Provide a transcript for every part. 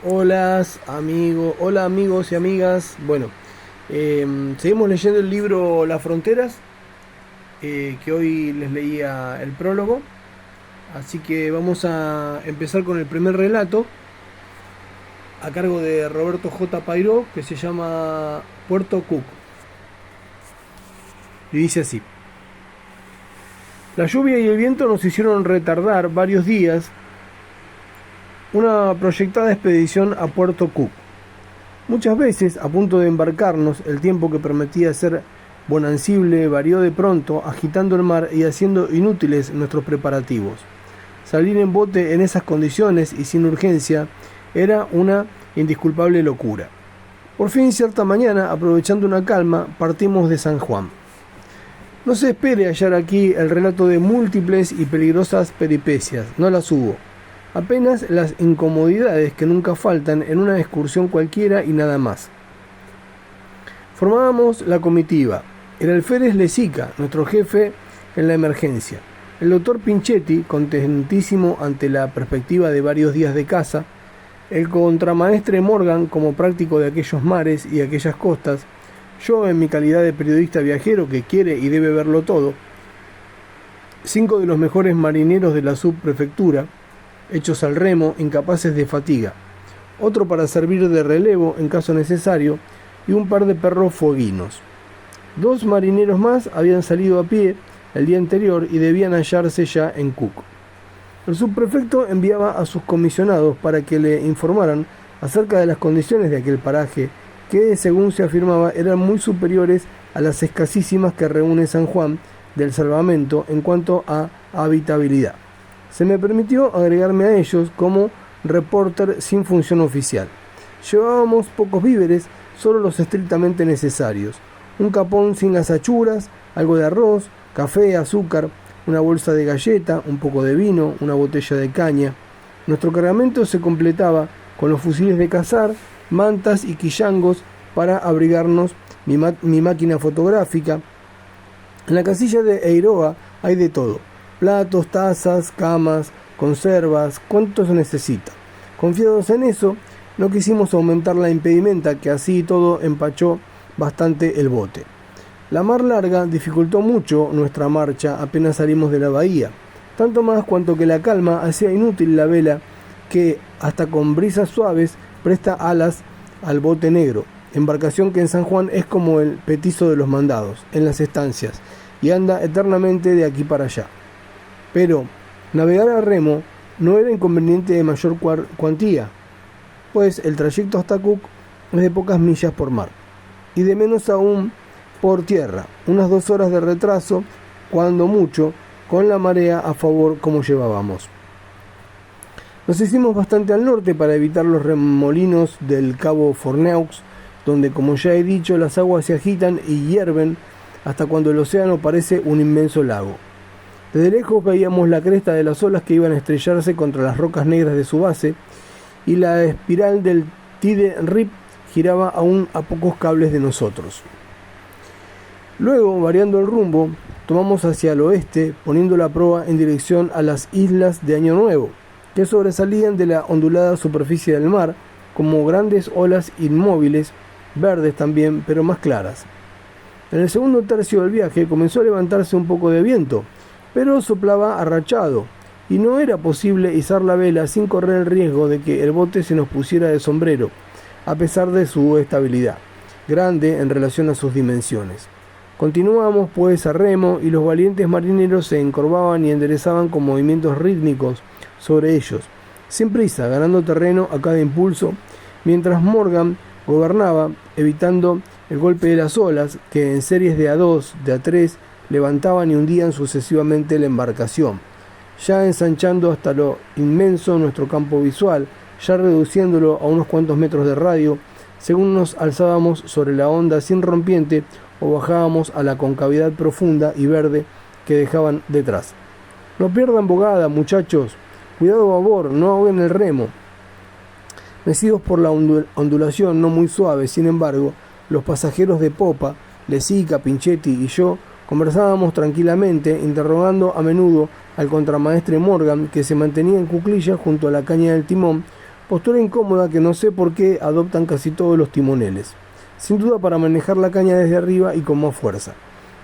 Hola amigos y amigas. Bueno, seguimos leyendo el libro Las Fronteras, que hoy les leía el prólogo. Así que vamos a empezar con el primer relato, a cargo de Roberto J. Pairó, que se llama Puerto Cook. Y dice así: la lluvia y el viento nos hicieron retardar varios días una proyectada expedición a Puerto Cook. Muchas veces, a punto de embarcarnos, el tiempo que prometía ser bonancible varió de pronto, agitando el mar y haciendo inútiles nuestros preparativos. Salir en bote en esas condiciones y sin urgencia era una indisculpable locura. Por fin, cierta mañana, aprovechando una calma, partimos de San Juan. No se espere hallar aquí el relato de múltiples y peligrosas peripecias, no las hubo. Apenas las incomodidades que nunca faltan en una excursión cualquiera y nada más. Formábamos la comitiva. El alférez Lezica, nuestro jefe en la emergencia. El doctor Pinchetti, contentísimo ante la perspectiva de varios días de caza. El contramaestre Morgan, como práctico de aquellos mares y aquellas costas. Yo, en mi calidad de periodista viajero que quiere y debe verlo todo. 5 de los mejores marineros de la subprefectura, hechos al remo, incapaces de fatiga, otro para servir de relevo en caso necesario, y un par de perros fueguinos. 2 marineros más habían salido a pie el día anterior y debían hallarse ya en Cook. El subprefecto enviaba a sus comisionados para que le informaran acerca de las condiciones de aquel paraje, que, según se afirmaba, eran muy superiores a las escasísimas que reúne San Juan del Salvamento en cuanto a habitabilidad. Se me permitió agregarme a ellos como reporter sin función oficial. Llevábamos pocos víveres, solo los estrictamente necesarios. Un capón sin las achuras, algo de arroz, café, azúcar, una bolsa de galleta, un poco de vino, una botella de caña. Nuestro cargamento se completaba con los fusiles de cazar, mantas y quillangos para abrigarnos, mi máquina fotográfica. En la casilla de Eiroa hay de todo: platos, tazas, camas, conservas, cuánto se necesita. Confiados en eso, no quisimos aumentar la impedimenta, que así todo empachó bastante el bote. La mar larga dificultó mucho nuestra marcha apenas salimos de la bahía, tanto más cuanto que la calma hacía inútil la vela, que hasta con brisas suaves presta alas al bote negro, embarcación que en San Juan es como el petizo de los mandados, en las estancias, y anda eternamente de aquí para allá. Pero navegar a remo no era inconveniente de mayor cuantía, pues el trayecto hasta Cook es de pocas millas por mar, y de menos aún por tierra, unas 2 horas de retraso, cuando mucho, con la marea a favor como llevábamos. Nos hicimos bastante al norte para evitar los remolinos del cabo Forneux, donde, como ya he dicho, las aguas se agitan y hierven hasta cuando el océano parece un inmenso lago. Desde lejos veíamos la cresta de las olas que iban a estrellarse contra las rocas negras de su base, y la espiral del Tide Rip giraba aún a pocos cables de nosotros. Luego, variando el rumbo, tomamos hacia el oeste, poniendo la proa en dirección a las islas de Año Nuevo, que sobresalían de la ondulada superficie del mar como grandes olas inmóviles, verdes también, pero más claras. En el segundo tercio del viaje comenzó a levantarse un poco de viento, pero soplaba arrachado, y no era posible izar la vela sin correr el riesgo de que el bote se nos pusiera de sombrero, a pesar de su estabilidad, grande en relación a sus dimensiones. Continuamos pues a remo, y los valientes marineros se encorvaban y enderezaban con movimientos rítmicos sobre ellos, sin prisa, ganando terreno a cada impulso, mientras Morgan gobernaba, evitando el golpe de las olas, que en series de A2, de A3, levantaban y hundían sucesivamente la embarcación, ya ensanchando hasta lo inmenso nuestro campo visual, ya reduciéndolo a unos cuantos metros de radio, según nos alzábamos sobre la onda sin rompiente o bajábamos a la concavidad profunda y verde que dejaban detrás. No pierdan bogada, muchachos, cuidado a babor, no ahoguen el remo. Mecidos por la ondulación no muy suave, sin embargo, los pasajeros de popa, Lezica, Pinchetti y yo, conversábamos tranquilamente, interrogando a menudo al contramaestre Morgan, que se mantenía en cuclillas junto a la caña del timón, postura incómoda que no sé por qué adoptan casi todos los timoneles, sin duda para manejar la caña desde arriba y con más fuerza.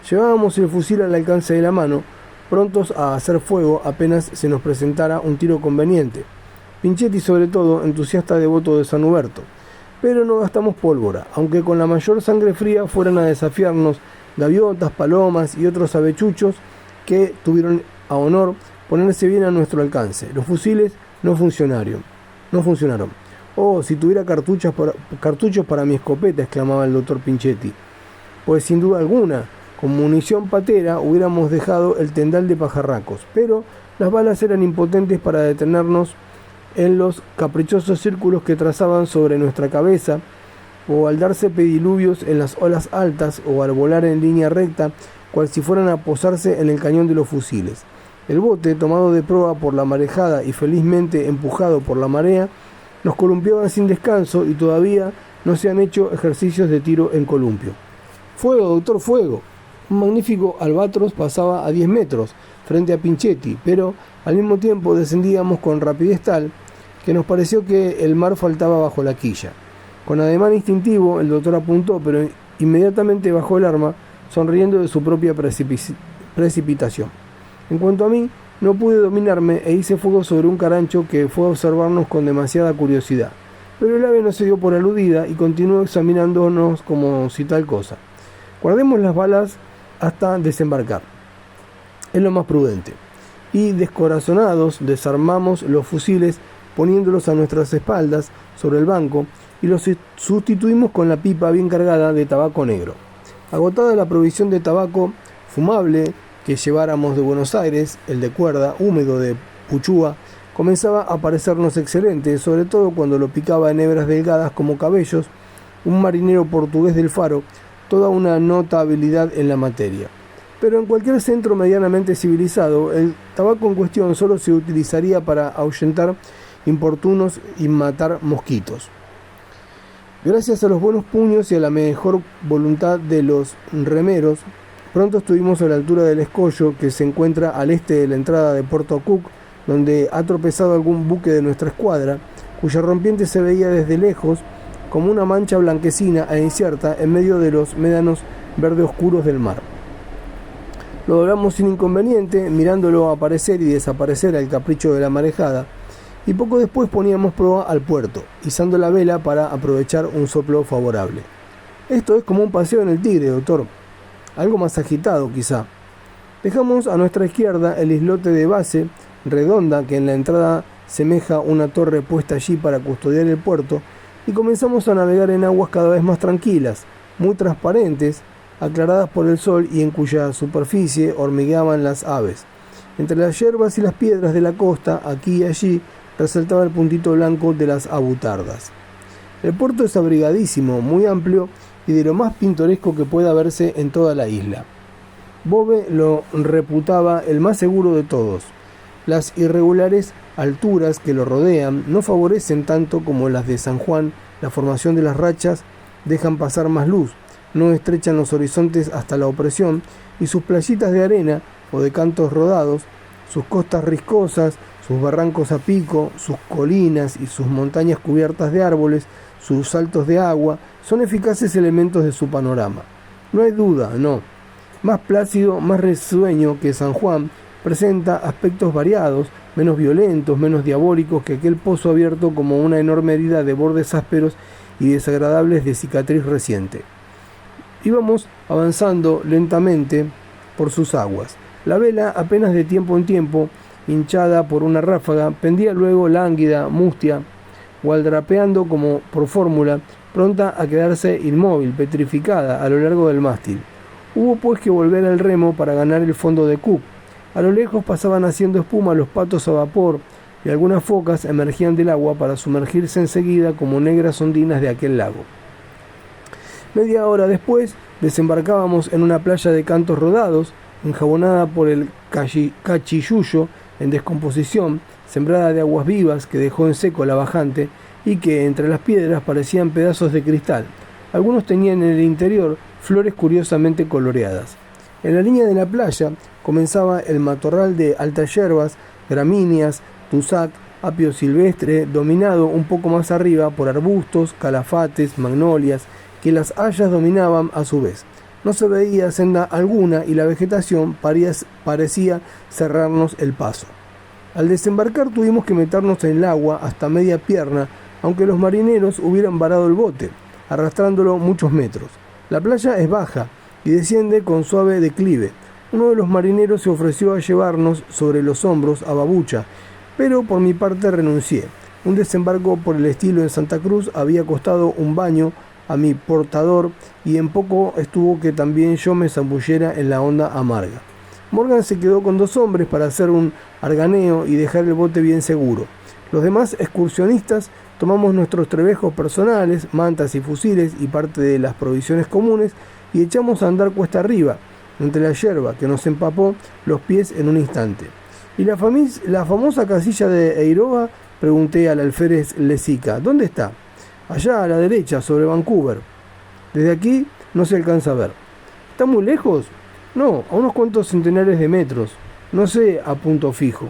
Llevábamos el fusil al alcance de la mano, prontos a hacer fuego apenas se nos presentara un tiro conveniente. Pinchetti, sobre todo, entusiasta devoto de San Huberto. Pero no gastamos pólvora, aunque con la mayor sangre fría fueran a desafiarnos gaviotas, palomas y otros avechuchos que tuvieron a honor ponerse bien a nuestro alcance. Los fusiles no funcionaron. Oh, si tuviera cartuchos para mi escopeta, exclamaba el doctor Pinchetti. Pues sin duda alguna, con munición patera hubiéramos dejado el tendal de pajarracos, pero las balas eran impotentes para detenernos en los caprichosos círculos que trazaban sobre nuestra cabeza, o al darse pediluvios en las olas altas, o al volar en línea recta, cual si fueran a posarse en el cañón de los fusiles. El bote, tomado de proa por la marejada y felizmente empujado por la marea, nos columpiaba sin descanso y todavía no se han hecho ejercicios de tiro en columpio. ¡Fuego, doctor, fuego! Un magnífico albatros pasaba a 10 metros frente a Pinchetti, pero al mismo tiempo descendíamos con rapidez tal que nos pareció que el mar faltaba bajo la quilla. Con ademán instintivo el doctor apuntó, pero inmediatamente bajó el arma, sonriendo de su propia precipitación. En cuanto a mí, no pude dominarme e hice fuego sobre un carancho que fue a observarnos con demasiada curiosidad. Pero el ave no se dio por aludida y continuó examinándonos como si tal cosa. Guardemos las balas hasta desembarcar. Es lo más prudente. Y descorazonados desarmamos los fusiles poniéndolos a nuestras espaldas sobre el banco y los sustituimos con la pipa bien cargada de tabaco negro. Agotada la provisión de tabaco fumable que lleváramos de Buenos Aires, el de cuerda, húmedo de Puchúa, comenzaba a parecernos excelente, sobre todo cuando lo picaba en hebras delgadas como cabellos, un marinero portugués del Faro, toda una notabilidad en la materia. Pero en cualquier centro medianamente civilizado, el tabaco en cuestión solo se utilizaría para ahuyentar importunos y matar mosquitos. Gracias a los buenos puños y a la mejor voluntad de los remeros, pronto estuvimos a la altura del escollo que se encuentra al este de la entrada de Puerto Cook, donde ha tropezado algún buque de nuestra escuadra, cuya rompiente se veía desde lejos como una mancha blanquecina e incierta en medio de los médanos verde oscuros del mar. Lo doblamos sin inconveniente, mirándolo aparecer y desaparecer al capricho de la marejada, y poco después poníamos proa al puerto, izando la vela para aprovechar un soplo favorable. Esto es como un paseo en el Tigre, doctor. Algo más agitado, quizá. Dejamos a nuestra izquierda el islote de base, redonda, que en la entrada semeja una torre puesta allí para custodiar el puerto, y comenzamos a navegar en aguas cada vez más tranquilas, muy transparentes, aclaradas por el sol y en cuya superficie hormigueaban las aves. Entre las hierbas y las piedras de la costa, aquí y allí, resaltaba el puntito blanco de las abutardas. El puerto es abrigadísimo, muy amplio y de lo más pintoresco que pueda verse en toda la isla. Bove lo reputaba el más seguro de todos. Las irregulares alturas que lo rodean no favorecen tanto como las de San Juan. La formación de las rachas dejan pasar más luz, no estrechan los horizontes hasta la opresión, y sus playitas de arena o de cantos rodados, sus costas riscosas, sus barrancos a pico, sus colinas y sus montañas cubiertas de árboles, sus saltos de agua, son eficaces elementos de su panorama. No hay duda, no. Más plácido, más risueño que San Juan, presenta aspectos variados, menos violentos, menos diabólicos que aquel pozo abierto como una enorme herida de bordes ásperos y desagradables de cicatriz reciente. Íbamos avanzando lentamente por sus aguas. La vela, apenas de tiempo en tiempo, hinchada por una ráfaga, pendía luego lánguida, mustia, gualdrapeando como por fórmula, pronta a quedarse inmóvil, petrificada a lo largo del mástil. Hubo pues que volver al remo para ganar el fondo de Cook. A lo lejos pasaban haciendo espuma los patos a vapor y algunas focas emergían del agua para sumergirse enseguida como negras ondinas de aquel lago. Media hora después desembarcábamos en una playa de cantos rodados, enjabonada por el cachiyuyo en descomposición, sembrada de aguas vivas que dejó en seco la bajante y que entre las piedras parecían pedazos de cristal. Algunos tenían en el interior flores curiosamente coloreadas. En la línea de la playa comenzaba el matorral de altas hierbas, gramíneas, tusac, apio silvestre, dominado un poco más arriba por arbustos, calafates, magnolias, que las hayas dominaban a su vez. No se veía senda alguna y la vegetación parecía cerrarnos el paso. Al desembarcar tuvimos que meternos en el agua hasta media pierna, aunque los marineros hubieran varado el bote, arrastrándolo muchos metros. La playa es baja y desciende con suave declive. Uno de los marineros se ofreció a llevarnos sobre los hombros a Babucha, pero por mi parte renuncié. Un desembarco por el estilo en Santa Cruz había costado un baño a mi portador y en poco estuvo que también yo me zambullera en la onda amarga. Morgan se quedó con 2 hombres para hacer un arganeo y dejar el bote bien seguro. Los demás excursionistas tomamos nuestros trebejos personales, mantas y fusiles y parte de las provisiones comunes y echamos a andar cuesta arriba, entre la yerba que nos empapó los pies en un instante. ¿Y la famosa casilla de Eiroa? Pregunté al alférez Lezica. ¿Dónde está? Allá a la derecha, sobre Vancouver. Desde aquí no se alcanza a ver. ¿Está muy lejos? No, a unos cuantos centenares de metros. No sé a punto fijo.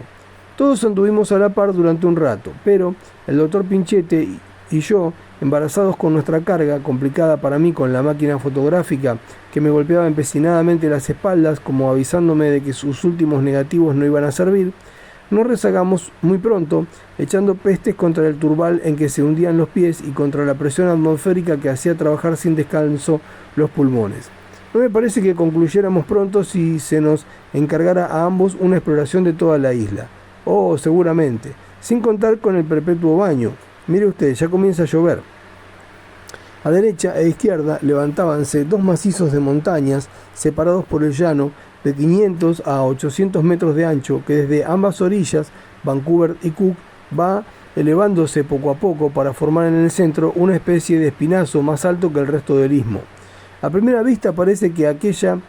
Todos anduvimos a la par durante un rato, pero el doctor Pinchete y yo, embarazados con nuestra carga, complicada para mí con la máquina fotográfica que me golpeaba empecinadamente las espaldas, como avisándome de que sus últimos negativos no iban a servir, nos rezagamos muy pronto, echando pestes contra el turbal en que se hundían los pies y contra la presión atmosférica que hacía trabajar sin descanso los pulmones. No me parece que concluyéramos pronto si se nos encargara a ambos una exploración de toda la isla. Oh, seguramente, sin contar con el perpetuo baño. Mire usted, ya comienza a llover. A derecha e izquierda levantábanse 2 macizos de montañas separados por el llano de 500 a 800 metros de ancho que desde ambas orillas, Vancouver y Cook, va elevándose poco a poco para formar en el centro una especie de espinazo más alto que el resto del istmo. A primera vista parece que aquella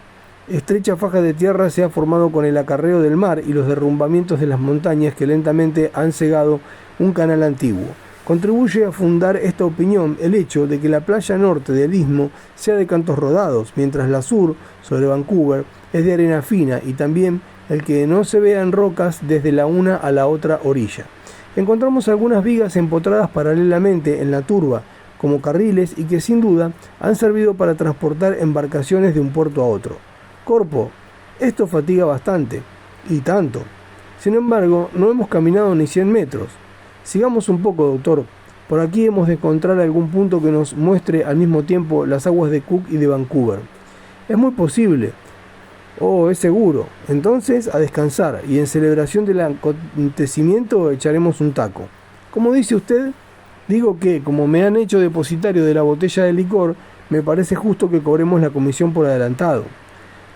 estrecha faja de tierra se ha formado con el acarreo del mar y los derrumbamientos de las montañas que lentamente han cegado un canal antiguo. Contribuye a fundar esta opinión el hecho de que la playa norte del istmo sea de cantos rodados, mientras la sur, sobre Vancouver, es de arena fina y también el que no se vean rocas desde la una a la otra orilla. Encontramos algunas vigas empotradas paralelamente en la turba, como carriles y que sin duda han servido para transportar embarcaciones de un puerto a otro. Corpo, esto fatiga bastante, y tanto. Sin embargo, no hemos caminado ni 100 metros. Sigamos un poco, doctor. Por aquí hemos de encontrar algún punto que nos muestre al mismo tiempo las aguas de Cook y de Vancouver. Es muy posible. Oh, es seguro. Entonces, a descansar, y en celebración del acontecimiento echaremos un taco. ¿Cómo dice usted? Digo que, como me han hecho depositario de la botella de licor, me parece justo que cobremos la comisión por adelantado.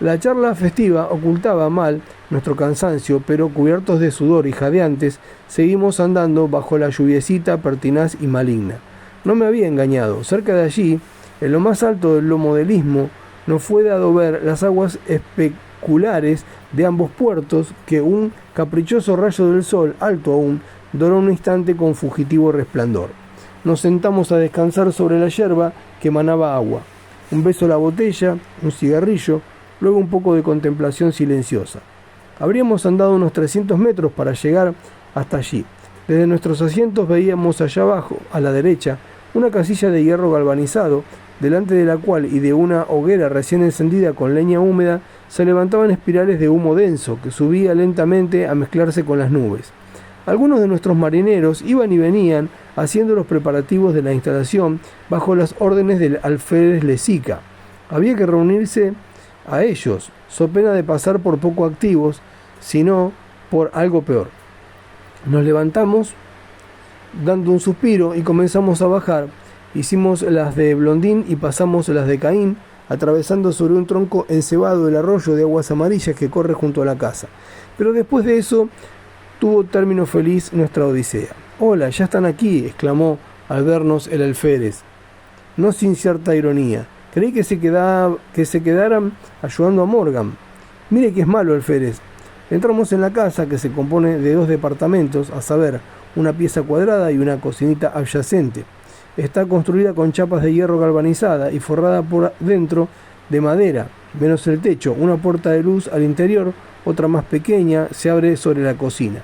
La charla festiva ocultaba mal nuestro cansancio, pero cubiertos de sudor y jadeantes, seguimos andando bajo la lluviecita pertinaz y maligna. No me había engañado. Cerca de allí, en lo más alto del lomo del istmo, nos fue dado ver las aguas especulares de ambos puertos que un caprichoso rayo del sol, alto aún, doró un instante con fugitivo resplandor. Nos sentamos a descansar sobre la yerba que manaba agua. Un beso a la botella, un cigarrillo, luego un poco de contemplación silenciosa. Habríamos andado unos 300 metros para llegar hasta allí. Desde nuestros asientos veíamos allá abajo, a la derecha, una casilla de hierro galvanizado, delante de la cual y de una hoguera recién encendida con leña húmeda se levantaban espirales de humo denso que subía lentamente a mezclarse con las nubes. Algunos de nuestros marineros iban y venían haciendo los preparativos de la instalación bajo las órdenes del alférez Lezica. Había que reunirse a ellos, so pena de pasar por poco activos, sino por algo peor. Nos levantamos dando un suspiro y comenzamos a bajar. Hicimos las de Blondín y pasamos las de Caín, atravesando sobre un tronco encebado el arroyo de aguas amarillas que corre junto a la casa. Pero después de eso tuvo término feliz nuestra odisea. «Hola, ya están aquí», exclamó al vernos el alférez, no sin cierta ironía. Creí que se quedaran ayudando a Morgan. Mire que es malo, alférez. Entramos en la casa, que se compone de 2 departamentos, a saber, una pieza cuadrada y una cocinita adyacente. Está construida con chapas de hierro galvanizada y forrada por dentro de madera, menos el techo. Una puerta de luz al interior, otra más pequeña, se abre sobre la cocina.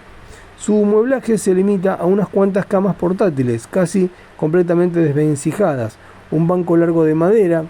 Su mueblaje se limita a unas cuantas camas portátiles, casi completamente desvencijadas, un banco largo de madera,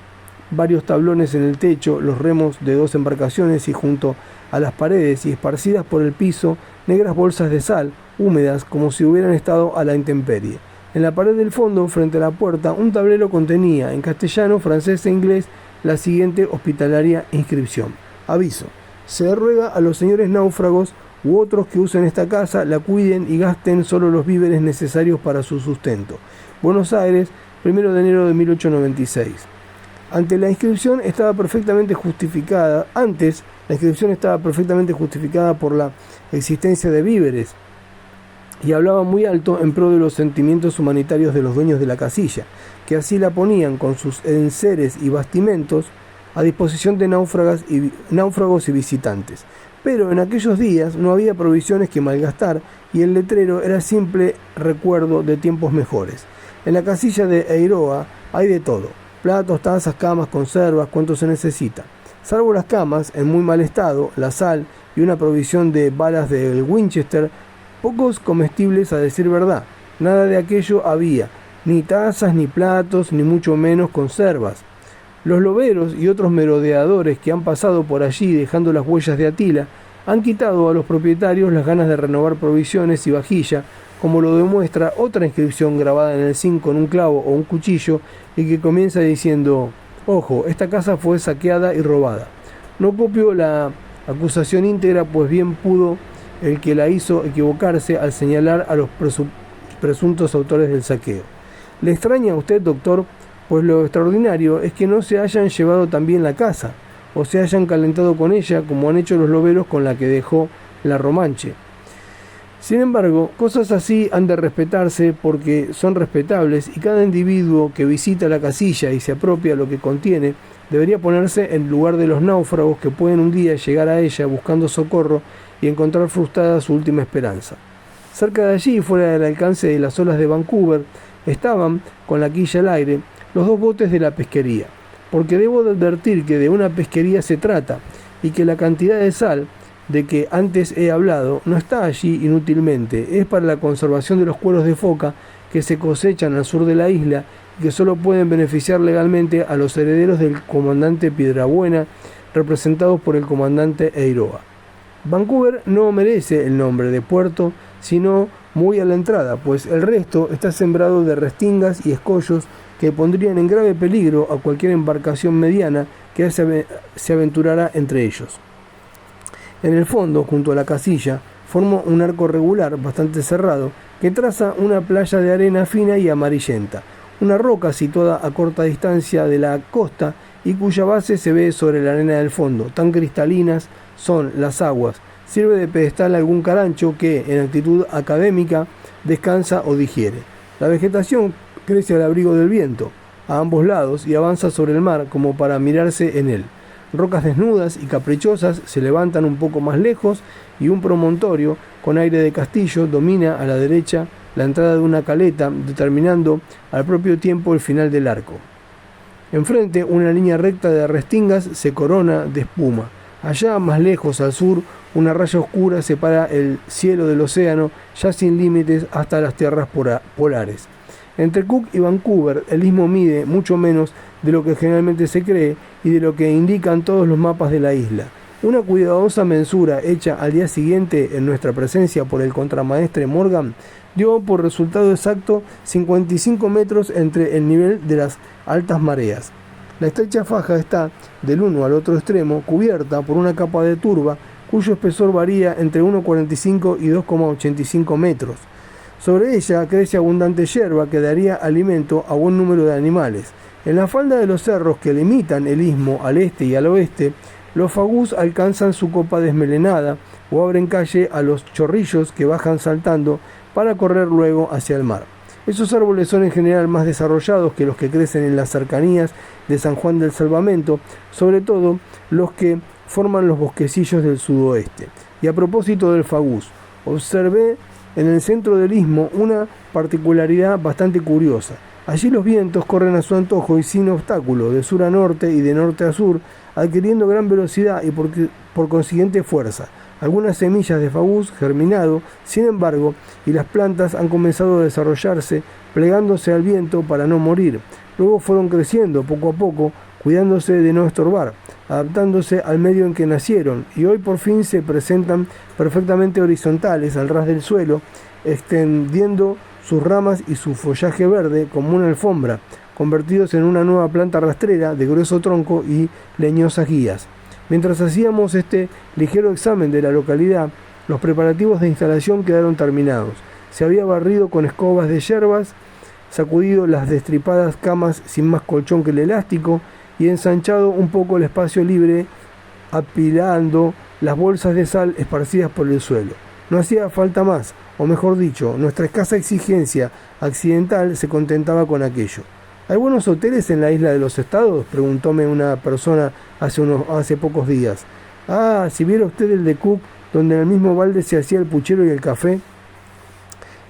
varios tablones en el techo, los remos de 2 embarcaciones y junto a las paredes y esparcidas por el piso, negras bolsas de sal, húmedas como si hubieran estado a la intemperie. En la pared del fondo, frente a la puerta, un tablero contenía, en castellano, francés e inglés, la siguiente hospitalaria inscripción. Aviso. Se ruega a los señores náufragos u otros que usen esta casa, la cuiden y gasten solo los víveres necesarios para su sustento. Buenos Aires, 1 de enero de 1896. Antes la inscripción estaba perfectamente justificada por la existencia de víveres y hablaba muy alto en pro de los sentimientos humanitarios de los dueños de la casilla, que así la ponían con sus enseres y bastimentos a disposición de náufragos y visitantes. Pero en aquellos días no había provisiones que malgastar y el letrero era simple recuerdo de tiempos mejores. En la casilla de Eiroa hay de todo: platos, tazas, camas, conservas, cuanto se necesita. Salvo las camas, en muy mal estado, la sal y una provisión de balas del Winchester, pocos comestibles a decir verdad. Nada de aquello había, ni tazas, ni platos, ni mucho menos conservas. Los loberos y otros merodeadores que han pasado por allí dejando las huellas de Atila han quitado a los propietarios las ganas de renovar provisiones y vajilla, como lo demuestra otra inscripción grabada en el zinc con un clavo o un cuchillo y que comienza diciendo: «Ojo, esta casa fue saqueada y robada». No copio la acusación íntegra, pues bien pudo el que la hizo equivocarse al señalar a los presuntos autores del saqueo. ¿Le extraña a usted, doctor? Pues lo extraordinario es que no se hayan llevado también la casa, o se hayan calentado con ella, como han hecho los loberos con la que dejó la Romanche. Sin embargo, cosas así han de respetarse porque son respetables, y cada individuo que visita la casilla y se apropia lo que contiene debería ponerse en lugar de los náufragos que pueden un día llegar a ella buscando socorro y encontrar frustrada su última esperanza. Cerca de allí, fuera del alcance de las olas de Vancouver, estaban, con la quilla al aire, los 2 botes de la pesquería, porque debo de advertir que de una pesquería se trata, y que la cantidad de sal de que antes he hablado no está allí inútilmente, es para la conservación de los cueros de foca que se cosechan al sur de la isla y que solo pueden beneficiar legalmente a los herederos del comandante Piedrabuena, representados por el comandante Eiroa. Vancouver no merece el nombre de puerto, sino muy a la entrada, pues el resto está sembrado de restingas y escollos que pondrían en grave peligro a cualquier embarcación mediana que se aventurara entre ellos. En el fondo, junto a la casilla, forma un arco regular bastante cerrado que traza una playa de arena fina y amarillenta, una roca situada a corta distancia de la costa y cuya base se ve sobre la arena del fondo. Tan cristalinas son las aguas. Sirve de pedestal a algún carancho que, en actitud académica, descansa o digiere. La vegetación crece al abrigo del viento, a ambos lados, y avanza sobre el mar como para mirarse en él. Rocas desnudas y caprichosas se levantan un poco más lejos y un promontorio, con aire de castillo, domina a la derecha la entrada de una caleta, determinando al propio tiempo el final del arco. Enfrente, una línea recta de restingas se corona de espuma. Allá, más lejos al sur, una raya oscura separa el cielo del océano, ya sin límites hasta las tierras polares. Entre Cook y Vancouver, el istmo mide mucho menos de lo que generalmente se cree y de lo que indican todos los mapas de la isla. Una cuidadosa mensura hecha al día siguiente en nuestra presencia por el contramaestre Morgan dio por resultado exacto 55 metros entre el nivel de las altas mareas. La estrecha faja está, del uno al otro extremo, cubierta por una capa de turba cuyo espesor varía entre 1,45 y 2,85 metros. Sobre ella crece abundante hierba que daría alimento a buen número de animales. En la falda de los cerros que limitan el istmo al este y al oeste, los fagus alcanzan su copa desmelenada o abren calle a los chorrillos que bajan saltando para correr luego hacia el mar. Esos árboles son en general más desarrollados que los que crecen en las cercanías de San Juan del Salvamento, sobre todo los que forman los bosquecillos del sudoeste. Y a propósito del fagus, observé en el centro del istmo una particularidad bastante curiosa. Allí los vientos corren a su antojo y sin obstáculo, de sur a norte y de norte a sur, adquiriendo gran velocidad y por consiguiente fuerza. algunas semillas de fabús germinado, sin embargo, y las plantas han comenzado a desarrollarse, plegándose al viento para no morir. Luego fueron creciendo poco a poco, cuidándose de no estorbar, adaptándose al medio en que nacieron, y hoy por fin se presentan perfectamente horizontales al ras del suelo, extendiendo sus ramas y su follaje verde como una alfombra, convertidos en una nueva planta rastrera de grueso tronco y leñosas guías. Mientras hacíamos este ligero examen de la localidad, los preparativos de instalación quedaron terminados. Se había barrido con escobas de yerbas, sacudido las destripadas camas sin más colchón que el elástico y ensanchado un poco el espacio libre, apilando las bolsas de sal esparcidas por el suelo. No hacía falta más, o mejor dicho, nuestra escasa exigencia accidental se contentaba con aquello. ¿Hay buenos hoteles en la isla de los Estados?, preguntóme una persona hace pocos días. Ah, si viera usted el de Cook, donde en el mismo balde se hacía el puchero y el café.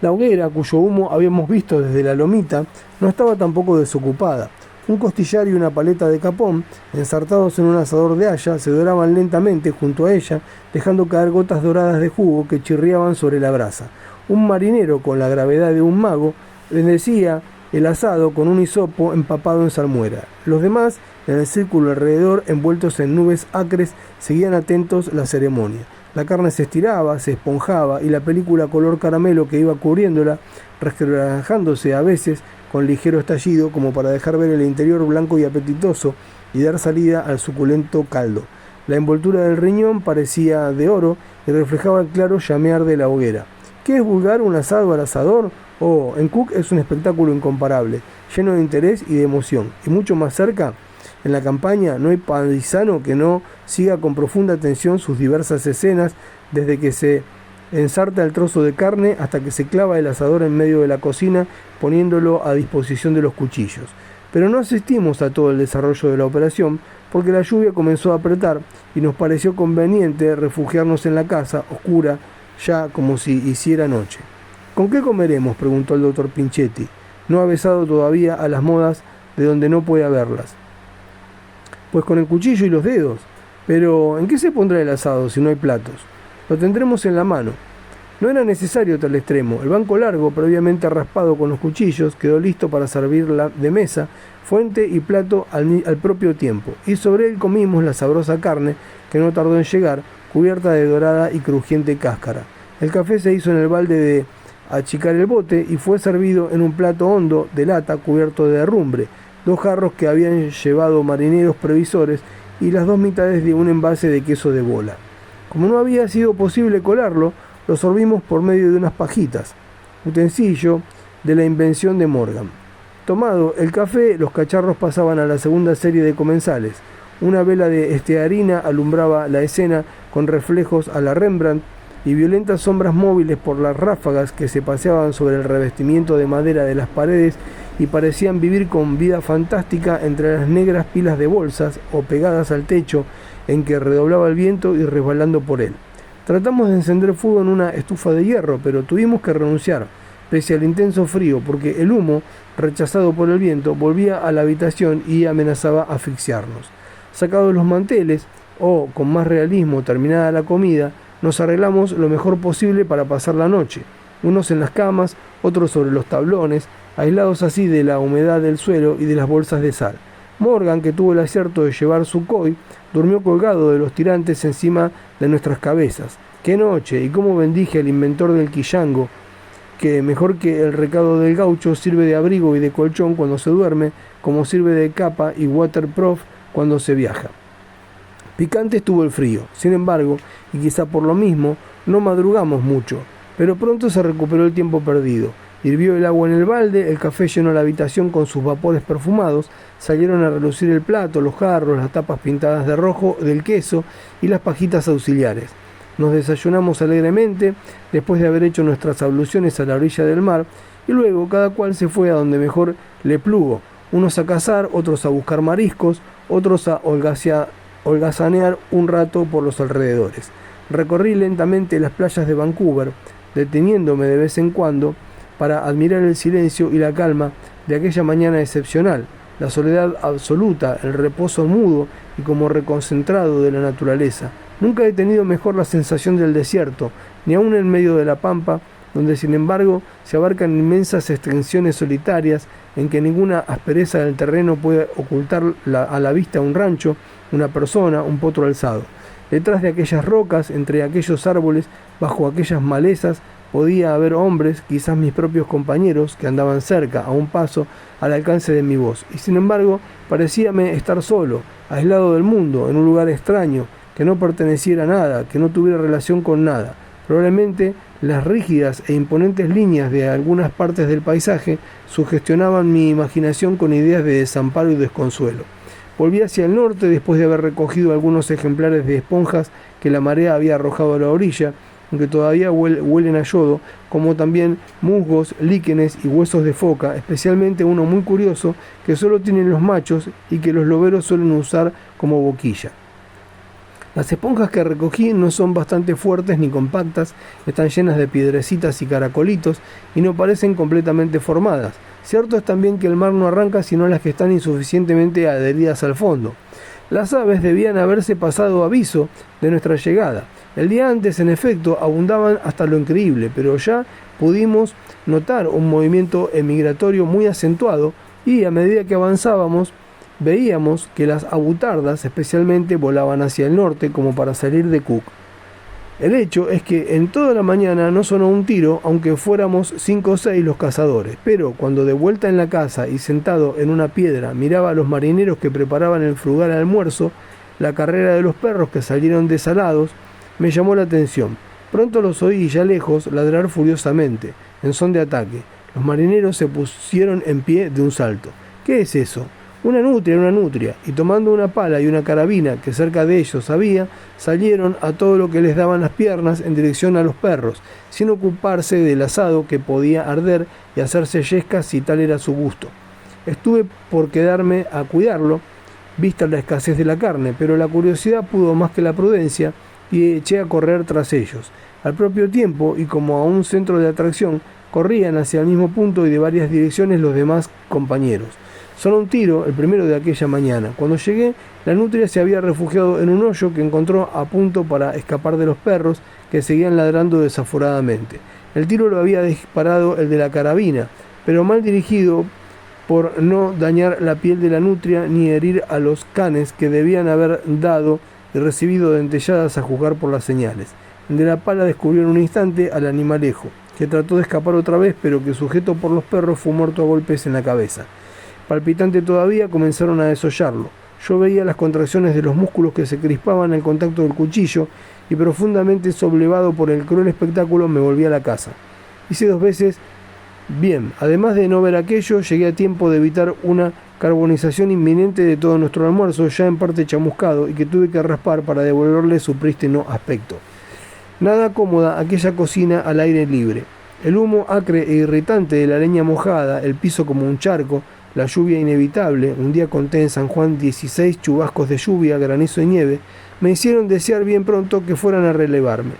La hoguera, cuyo humo habíamos visto desde la lomita, no estaba tampoco desocupada. Un costillar y una paleta de capón, ensartados en un asador de haya, se doraban lentamente junto a ella, dejando caer gotas doradas de jugo que chirriaban sobre la brasa. Un marinero, con la gravedad de un mago, bendecía el asado con un hisopo empapado en salmuera. Los demás, en el círculo alrededor, envueltos en nubes acres, seguían atentos la ceremonia. La carne se estiraba, se esponjaba, y la película color caramelo que iba cubriéndola, resquebrajándose a veces con ligero estallido, como para dejar ver el interior blanco y apetitoso y dar salida al suculento caldo. La envoltura del riñón parecía de oro y reflejaba el claro llamear de la hoguera. ¿Qué es vulgar un asado al asador? Oh, en Cook es un espectáculo incomparable, lleno de interés y de emoción. Y mucho más cerca, en la campaña, no hay paisano que no siga con profunda atención sus diversas escenas, desde que se ensarta el trozo de carne hasta que se clava el asador en medio de la cocina, poniéndolo a disposición de los cuchillos. Pero no asistimos a todo el desarrollo de la operación, porque la lluvia comenzó a apretar y nos pareció conveniente refugiarnos en la casa, oscura, ya como si hiciera noche. ¿Con qué comeremos?, preguntó el doctor Pinchetti. No ha besado todavía a las modas de donde no puede haberlas. Pues con el cuchillo y los dedos. Pero, ¿en qué se pondrá el asado si no hay platos? Lo tendremos en la mano. No era necesario tal extremo. El banco largo, previamente raspado con los cuchillos, quedó listo para servirla de mesa, fuente y plato al propio tiempo. Y sobre él comimos la sabrosa carne, que no tardó en llegar, cubierta de dorada y crujiente cáscara. El café se hizo en el balde de achicar el bote y fue servido en un plato hondo de lata cubierto de herrumbre, 2 jarros que habían llevado marineros previsores y las 2 mitades de un envase de queso de bola. Como no había sido posible colarlo, lo sorbimos por medio de unas pajitas, utensilio de la invención de Morgan. Tomado el café, los cacharros pasaban a la segunda serie de comensales. Una vela de estearina alumbraba la escena con reflejos a la Rembrandt y violentas sombras móviles por las ráfagas que se paseaban sobre el revestimiento de madera de las paredes y parecían vivir con vida fantástica entre las negras pilas de bolsas o pegadas al techo en que redoblaba el viento y resbalando por él. Tratamos de encender fuego en una estufa de hierro, pero tuvimos que renunciar, pese al intenso frío, porque el humo, rechazado por el viento, volvía a la habitación y amenazaba asfixiarnos. Sacados los manteles, o, con más realismo, terminada la comida, nos arreglamos lo mejor posible para pasar la noche, unos en las camas, otros sobre los tablones, aislados así de la humedad del suelo y de las bolsas de sal. Morgan, que tuvo el acierto de llevar su coy, durmió colgado de los tirantes encima de nuestras cabezas. ¡Qué noche! Y cómo bendije al inventor del quillango, que mejor que el recado del gaucho sirve de abrigo y de colchón cuando se duerme, como sirve de capa y waterproof cuando se viaja. Picante estuvo el frío, sin embargo, y quizá por lo mismo, no madrugamos mucho, pero pronto se recuperó el tiempo perdido. Hirvió el agua en el balde, el café llenó la habitación con sus vapores perfumados, salieron a relucir el plato, los jarros, las tapas pintadas de rojo del queso y las pajitas auxiliares. Nos desayunamos alegremente, después de haber hecho nuestras abluciones a la orilla del mar, y luego cada cual se fue a donde mejor le plugo, unos a cazar, otros a buscar mariscos, otros a holgazanear un rato por los alrededores. Recorrí lentamente las playas de Vancouver, deteniéndome de vez en cuando para admirar el silencio y la calma de aquella mañana excepcional, la soledad absoluta, el reposo mudo y como reconcentrado de la naturaleza, Nunca he tenido mejor la sensación del desierto, ni aun en medio de la pampa, donde sin embargo se abarcan inmensas extensiones solitarias en que ninguna aspereza del terreno puede ocultar a la vista un rancho, una persona, un potro alzado. Detrás de aquellas rocas, entre aquellos árboles, bajo aquellas malezas, podía haber hombres, quizás mis propios compañeros, que andaban cerca, a un paso, al alcance de mi voz. Y sin embargo, parecíame estar solo, aislado del mundo, en un lugar extraño, que no perteneciera a nada, que no tuviera relación con nada. Probablemente las rígidas e imponentes líneas de algunas partes del paisaje sugestionaban mi imaginación con ideas de desamparo y desconsuelo. Volví hacia el norte después de haber recogido algunos ejemplares de esponjas que la marea había arrojado a la orilla, aunque todavía huelen a yodo, como también musgos, líquenes y huesos de foca, especialmente uno muy curioso que solo tienen los machos y que los loberos suelen usar como boquilla. Las esponjas que recogí no son bastante fuertes ni compactas, están llenas de piedrecitas y caracolitos y no parecen completamente formadas. Cierto es también que el mar no arranca sino las que están insuficientemente adheridas al fondo. Las aves debían haberse pasado aviso de nuestra llegada. El día antes, en efecto, abundaban hasta lo increíble, pero ya pudimos notar un movimiento emigratorio muy acentuado y a medida que avanzábamos, veíamos que las abutardas especialmente volaban hacia el norte como para salir de Cook. El hecho es que en toda la mañana no sonó un tiro, aunque fuéramos 5 o 6 los cazadores, pero cuando de vuelta en la casa y sentado en una piedra miraba a los marineros que preparaban el frugal almuerzo, la carrera de los perros que salieron desalados, me llamó la atención. Pronto los oí ya lejos ladrar furiosamente, en son de ataque. Los marineros se pusieron en pie de un salto. ¿Qué es eso? Una nutria, y tomando una pala y una carabina que cerca de ellos había, salieron a todo lo que les daban las piernas en dirección a los perros, sin ocuparse del asado que podía arder y hacerse yescas si tal era su gusto. Estuve por quedarme a cuidarlo, vista la escasez de la carne, pero la curiosidad pudo más que la prudencia y eché a correr tras ellos. Al propio tiempo, y como a un centro de atracción, corrían hacia el mismo punto y de varias direcciones los demás compañeros. Sonó un tiro, el primero de aquella mañana. Cuando llegué, la nutria se había refugiado en un hoyo que encontró a punto para escapar de los perros que seguían ladrando desaforadamente. El tiro lo había disparado el de la carabina, pero mal dirigido por no dañar la piel de la nutria ni herir a los canes que debían haber dado y recibido dentelladas a juzgar por las señales. El de la pala descubrió en un instante al animalejo, que trató de escapar otra vez, pero que sujeto por los perros fue muerto a golpes en la cabeza. Palpitante todavía, comenzaron a desollarlo. Yo veía las contracciones de los músculos que se crispaban al contacto del cuchillo y profundamente soblevado por el cruel espectáculo me volví a la casa. Hice 2 veces bien. Además de no ver aquello, llegué a tiempo de evitar una carbonización inminente de todo nuestro almuerzo, ya en parte chamuscado, y que tuve que raspar para devolverle su prístino aspecto. Nada cómoda aquella cocina al aire libre. El humo acre e irritante de la leña mojada, el piso como un charco, la lluvia inevitable, un día conté en San Juan 16 chubascos de lluvia, granizo y nieve, me hicieron desear bien pronto que fueran a relevarme.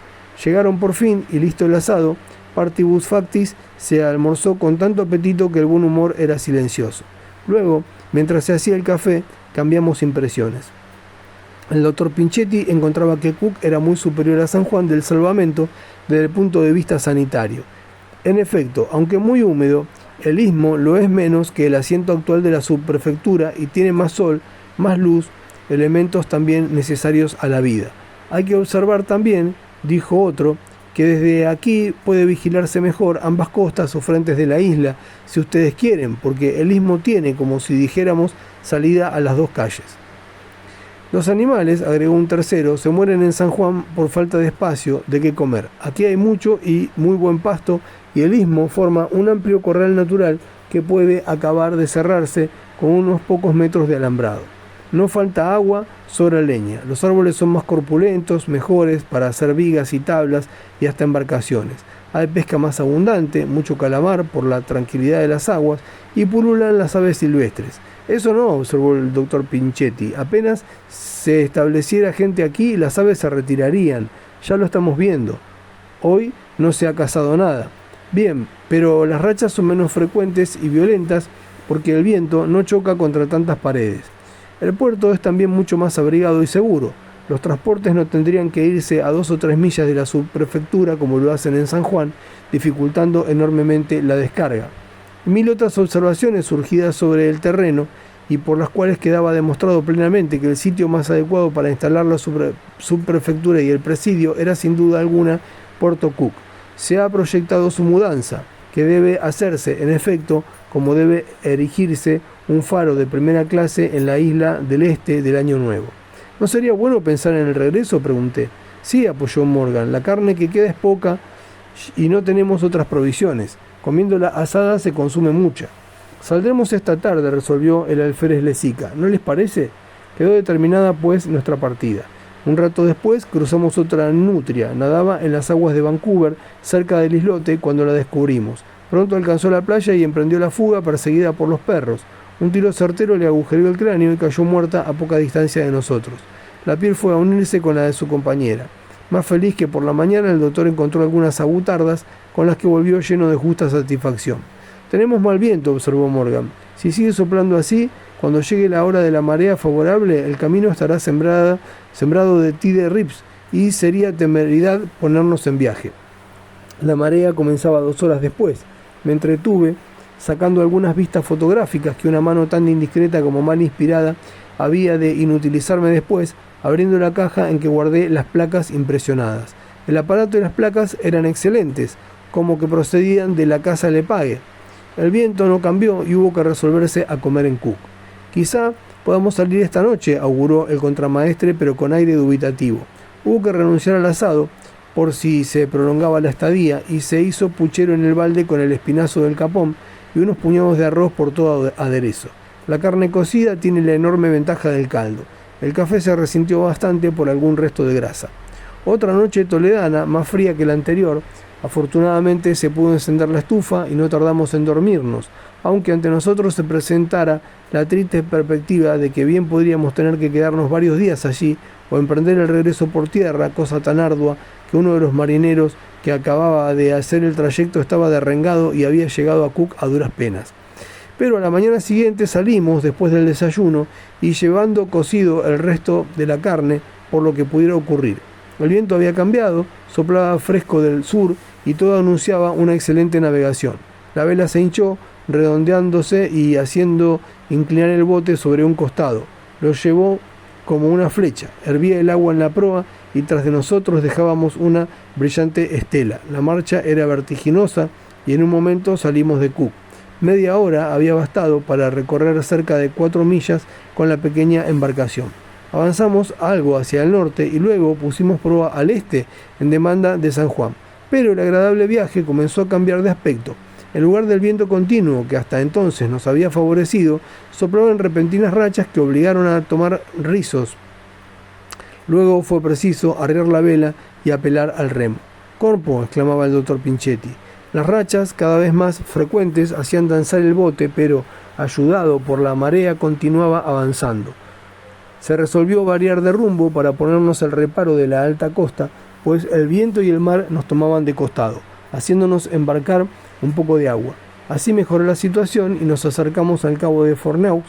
Llegaron por fin, y listo el asado, partibus factis, se almorzó con tanto apetito que el buen humor era silencioso. Luego, mientras se hacía el café, cambiamos impresiones. El doctor Pinchetti encontraba que Cook era muy superior a San Juan del Salvamento desde el punto de vista sanitario. En efecto, aunque muy húmedo, el istmo lo es menos que el asiento actual de la subprefectura y tiene más sol, más luz, elementos también necesarios a la vida. Hay que observar también, dijo otro, que desde aquí puede vigilarse mejor ambas costas o frentes de la isla, si ustedes quieren, porque el istmo tiene, como si dijéramos, salida a las 2 calles. Los animales, agregó un tercero, se mueren en San Juan por falta de espacio, de qué comer. Aquí hay mucho y muy buen pasto, y el istmo forma un amplio corral natural que puede acabar de cerrarse con unos pocos metros de alambrado. No falta agua, sobra leña. Los árboles son más corpulentos, mejores para hacer vigas y tablas y hasta embarcaciones. Hay pesca más abundante, mucho calamar por la tranquilidad de las aguas y pululan las aves silvestres. Eso no, observó el doctor Pinchetti. Apenas se estableciera gente aquí, las aves se retirarían. Ya lo estamos viendo. Hoy no se ha cazado nada. Bien, pero las rachas son menos frecuentes y violentas porque el viento no choca contra tantas paredes. El puerto es también mucho más abrigado y seguro. Los transportes no tendrían que irse a 2 o 3 millas de la subprefectura como lo hacen en San Juan, dificultando enormemente la descarga. 1000 otras observaciones surgidas sobre el terreno y por las cuales quedaba demostrado plenamente que el sitio más adecuado para instalar la subprefectura y el presidio era sin duda alguna Puerto Cook. Se ha proyectado su mudanza, que debe hacerse, en efecto, como debe erigirse un faro de primera clase en la isla del este del Año Nuevo. ¿No sería bueno pensar en el regreso?, pregunté. Sí, apoyó Morgan, la carne que queda es poca y no tenemos otras provisiones. Comiéndola asada se consume mucha. Saldremos esta tarde, resolvió el alférez Lezica. ¿No les parece? Quedó determinada, pues, nuestra partida. Un rato después cruzamos otra nutria. Nadaba en las aguas de Vancouver, cerca del islote, cuando la descubrimos. Pronto alcanzó la playa y emprendió la fuga, perseguida por los perros. Un tiro certero le agujereó el cráneo y cayó muerta a poca distancia de nosotros. La piel fue a unirse con la de su compañera. Más feliz que por la mañana, el doctor encontró algunas agutardas con las que volvió lleno de justa satisfacción. «Tenemos mal viento», observó Morgan. «Si sigue soplando así, cuando llegue la hora de la marea favorable, el camino estará sembrado de tide rips y sería temeridad ponernos en viaje». La marea comenzaba 2 horas después. Me entretuve sacando algunas vistas fotográficas que una mano tan indiscreta como mal inspirada había de inutilizarme después, abriendo la caja en que guardé las placas impresionadas. El aparato y las placas eran excelentes, como que procedían de la casa Lepage. El viento no cambió y hubo que resolverse a comer en Cook. «Quizá podamos salir esta noche», auguró el contramaestre, pero con aire dubitativo. Hubo que renunciar al asado, por si se prolongaba la estadía, y se hizo puchero en el balde con el espinazo del capón y unos puñados de arroz por todo aderezo. La carne cocida tiene la enorme ventaja del caldo. El café se resintió bastante por algún resto de grasa. Otra noche toledana, más fría que la anterior. Afortunadamente se pudo encender la estufa y no tardamos en dormirnos, aunque ante nosotros se presentara la triste perspectiva de que bien podríamos tener que quedarnos varios días allí o emprender el regreso por tierra, cosa tan ardua que uno de los marineros que acababa de hacer el trayecto estaba derrengado y había llegado a Cook a duras penas. Pero a la mañana siguiente salimos después del desayuno y llevando cocido el resto de la carne por lo que pudiera ocurrir. El viento había cambiado, soplaba fresco del sur y todo anunciaba una excelente navegación. La vela se hinchó, redondeándose y haciendo inclinar el bote sobre un costado. Lo llevó como una flecha. Hervía el agua en la proa y tras de nosotros dejábamos una brillante estela. La marcha era vertiginosa y en un momento salimos de Cook. Media hora había bastado para recorrer cerca de 4 millas con la pequeña embarcación. Avanzamos algo hacia el norte y luego pusimos proa al este en demanda de San Juan. Pero el agradable viaje comenzó a cambiar de aspecto. En lugar del viento continuo que hasta entonces nos había favorecido, soplaban repentinas rachas que obligaron a tomar rizos. Luego fue preciso arriar la vela y apelar al remo. «Corpo», exclamaba el doctor Pinchetti. Las rachas, cada vez más frecuentes, hacían danzar el bote, pero, ayudado por la marea, continuaba avanzando. Se resolvió variar de rumbo para ponernos al reparo de la alta costa, pues el viento y el mar nos tomaban de costado, haciéndonos embarcar un poco de agua. Así mejoró la situación y nos acercamos al cabo de Forneaux,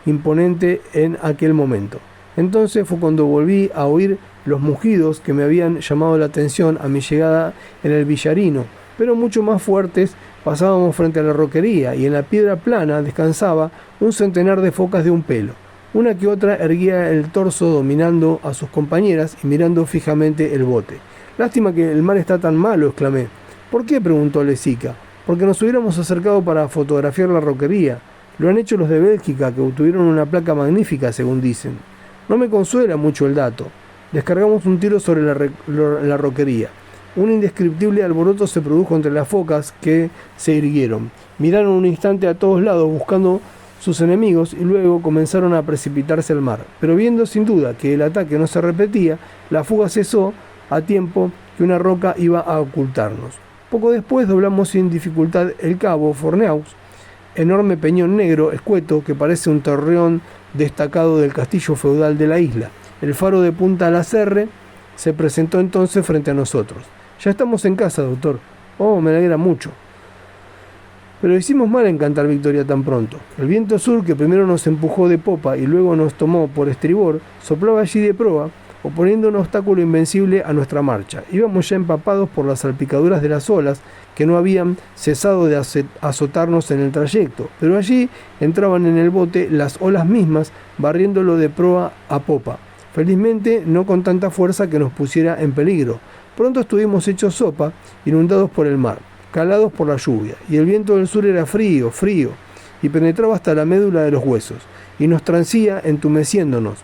imponente en aquel momento. Entonces fue cuando volví a oír los mugidos que me habían llamado la atención a mi llegada en el Villarino, pero mucho más fuertes. Pasábamos frente a la roquería y en la piedra plana descansaba un centenar de focas de un pelo. Una que otra erguía el torso dominando a sus compañeras y mirando fijamente el bote. «Lástima que el mar está tan malo», exclamé. «¿Por qué?», preguntó Lezica. «Porque nos hubiéramos acercado para fotografiar la roquería. Lo han hecho los de Bélgica, que obtuvieron una placa magnífica, según dicen». No me consuela mucho el dato. Descargamos un tiro sobre la roquería. Un indescriptible alboroto se produjo entre las focas que se irguieron. Miraron un instante a todos lados buscando sus enemigos y luego comenzaron a precipitarse al mar. Pero viendo sin duda que el ataque no se repetía, la fuga cesó a tiempo que una roca iba a ocultarnos. Poco después doblamos sin dificultad el cabo Forneaux, enorme peñón negro escueto que parece un torreón destacado del castillo feudal de la isla. El faro de Punta La Serre se presentó entonces frente a nosotros. «Ya estamos en casa, doctor». «Oh, me alegra mucho». Pero hicimos mal en cantar victoria tan pronto. El viento sur, que primero nos empujó de popa y luego nos tomó por estribor, soplaba allí de proa, oponiendo un obstáculo invencible a nuestra marcha. Íbamos ya empapados por las salpicaduras de las olas que no habían cesado de azotarnos en el trayecto, pero allí entraban en el bote las olas mismas, barriéndolo de proa a popa, felizmente no con tanta fuerza que nos pusiera en peligro. Pronto estuvimos hechos sopa, inundados por el mar, calados por la lluvia, y el viento del sur era frío, y penetraba hasta la médula de los huesos, y nos transía entumeciéndonos.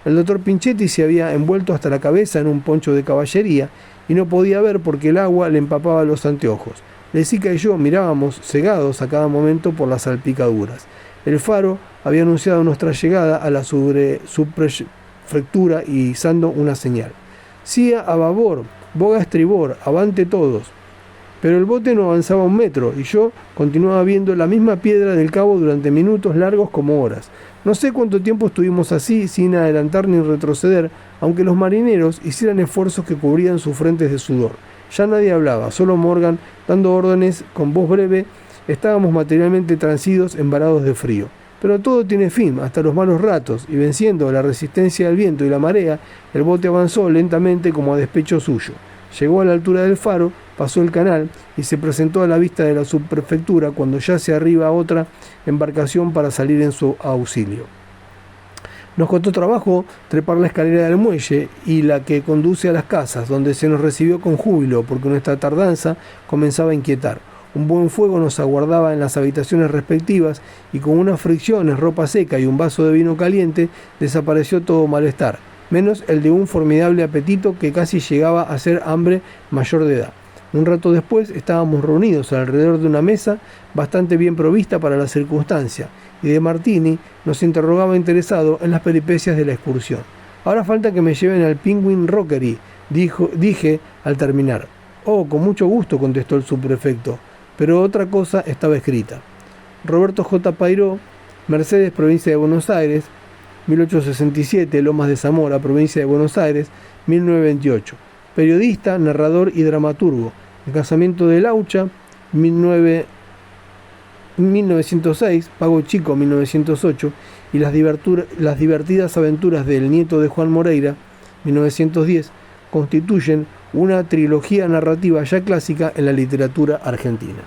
El doctor Pinchetti se había envuelto hasta la cabeza en un poncho de caballería y no podía ver porque el agua le empapaba los anteojos. Lesica y yo mirábamos cegados a cada momento por las salpicaduras. El faro había anunciado nuestra llegada a la subprefectura y izando una señal. Cia a babor, boga a estribor, avante todos. Pero el bote no avanzaba un metro y yo continuaba viendo la misma piedra del cabo durante minutos largos como horas. No sé cuánto tiempo estuvimos así sin adelantar ni retroceder, aunque los marineros hicieran esfuerzos que cubrían sus frentes de sudor. Ya nadie hablaba, solo Morgan, dando órdenes con voz breve. Estábamos materialmente transidos, embarados de frío. Pero todo tiene fin, hasta los malos ratos, y venciendo la resistencia del viento y la marea, el bote avanzó lentamente como a despecho suyo. Llegó a la altura del faro, pasó el canal y se presentó a la vista de la subprefectura cuando yace arriba otra embarcación para salir en su auxilio. Nos costó trabajo trepar la escalera del muelle y la que conduce a las casas, donde se nos recibió con júbilo porque nuestra tardanza comenzaba a inquietar. Un buen fuego nos aguardaba en las habitaciones respectivas y con unas fricciones, ropa seca y un vaso de vino caliente desapareció todo malestar, menos el de un formidable apetito que casi llegaba a ser hambre mayor de edad. Un rato después estábamos reunidos alrededor de una mesa bastante bien provista para la circunstancia, y de Martini nos interrogaba interesado en las peripecias de la excursión. Ahora falta que me lleven al Penguin Rockery, dije al terminar. Oh, con mucho gusto, contestó el subprefecto, pero otra cosa estaba escrita. Roberto J. Pairó, Mercedes, provincia de Buenos Aires, 1867, Lomas de Zamora, provincia de Buenos Aires, 1928. Periodista, narrador y dramaturgo. El casamiento de Laucha, 1906, Pago Chico, 1908, y las divertidas aventuras del nieto de Juan Moreira, 1910, constituyen una trilogía narrativa ya clásica en la literatura argentina.